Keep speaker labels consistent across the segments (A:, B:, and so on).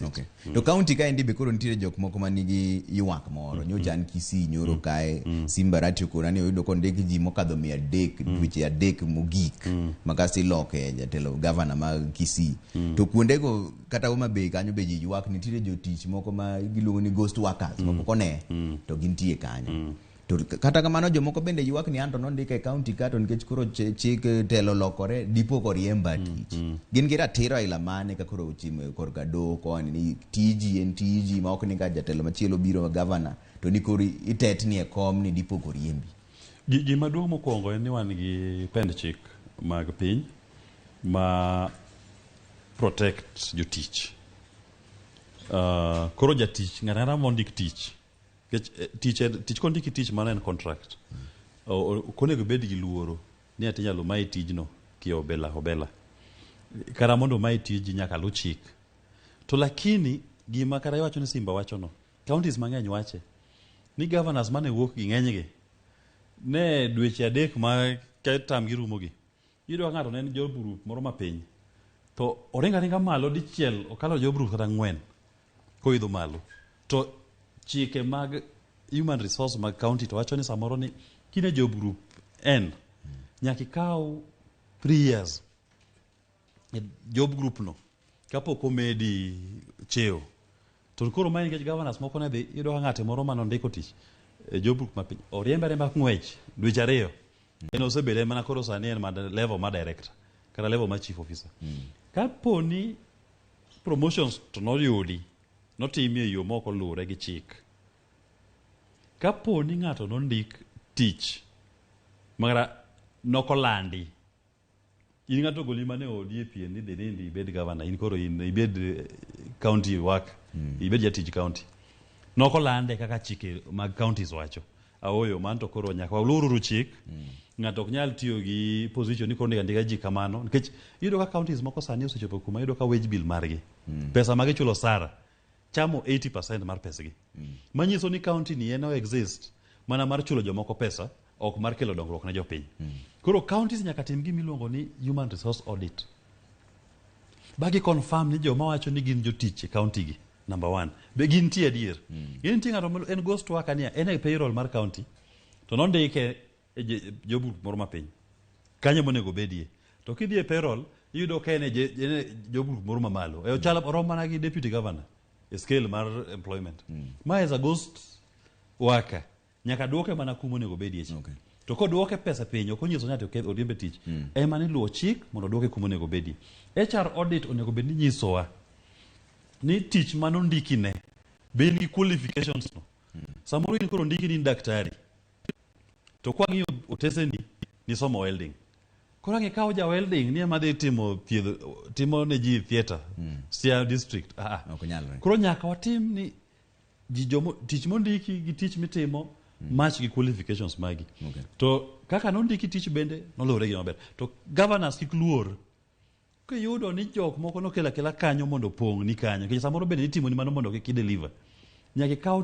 A: Okay. To county ka endi be koro nitiere jok moko manigi ywak moro nyojan Kisii nyoro kae Simbarati korani oyudo kondiki ji mokadho 300 dweche 3 mogik makasi loke jatelo governor ma Kisii to kuondego kata Homa Bay kanyo be ji ywak nitiere jotich moko ma giluongo ni ghost workers moko kone to gintie kanyo to kata kamano jomoko bende ywak ni anto nondike county ka to nikech koro chik telo lokore dipo koriemba tich gin gi ratiro aila mane ka koro ochimo korka do koni ni tiji en tiji ma ok ni ka jatelo machielo biro governor to ni koro itetni e kom ni dipo koriembi
B: gima duong' mokwongo en ni wan gi pend chik mag piny ma protect jotich koro jatich ng'ata mondik tich tich kondiki tich mana en contract konego bed gi luoro ni ati nyalo mai tijno kio obela kara mondo mai tiji nyaka lu chik to lakini gima kara iwacho ni Simba wacho no counties mang'eny wache ni governors mane wuok gi ng'enygi ne dweche 3 ma ketam girumo gi yudo ng'ato ne job group moro mapiny to oringa malo dichiel okalo job group kata 4 koidho malo to chike mag human resource mag county to wacho ni samoro ni kine job group n nyaka ikaw 3 years job group no kapok omedi cheo to koro mai nikech governors moko ne dhi yudo ng'ate moro manondiko tich job group mapiny oriembe ng'wech dweche 2 en osebede mana koro sani en level ma director kata level ma chief officer kaponi promotions to noyudi notimi e yo moko lure gi chik kaponi ng'ato nondik tich mara nokolandi in ng'ato goli mane odi e pien ni dhi ibed governor in koro in ibed county work ibed jatij county nokolande kaka chike mag counties wacho aoyo man to koro nyaka walururu chik ng'ato ok nyal tiyo gi position ni koro ndika ji kamano nikech yudo ka counties moko sani osechopo kuma yudo ka wage bill margi pesa magi chulo sara chamo 80% mar pesgi manyiso ni county ni eno exist mana mar chulo jomoko pesa ok mar kelo dongruok ne jopiny koro counties nyaka tim gimiluongo ni human resource audit bagi confirm ni joma wacho ni gin jotich e county gi number 1 be gin tie adier gin tie ng'ato en ghost worker ni en e payroll mar county to nondike job group moro mapiny kanyo monego bedie to kidhi e payroll iyudo ka en job group moro mamalo e ochala rom mana gi deputy governor scale mar employment ma as a ghost worker nyaka duoke mana kuma onego bedie to koduoke pesa piny ok onyiso ni ati oriembe tich ema ni luwo chik mondo duoke kuma onego bedie HR audit onego bed ni nyisowa ni tich manondiki ne be gi qualifications no samoro in koro ndiki ni daktari to kwa ng'iyo oteseni ni somo welding koro ng'ikawo ja welding ni ema dhi timo ne ji theater Siaya district koro nyaka watim ni tich mondiki gi tich mitimo match gi qualifications magi to kaka nondiki tich bende nolore gi maber to governors kik luor kiyudo ni jok moko nokela kela kanyo mondo pong' ni kanyo nikech samoro bende itimo ni mano mondo kideliver nyaka ikaw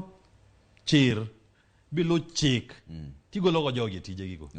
B: chir bilo chik tigologo jogi tije gigo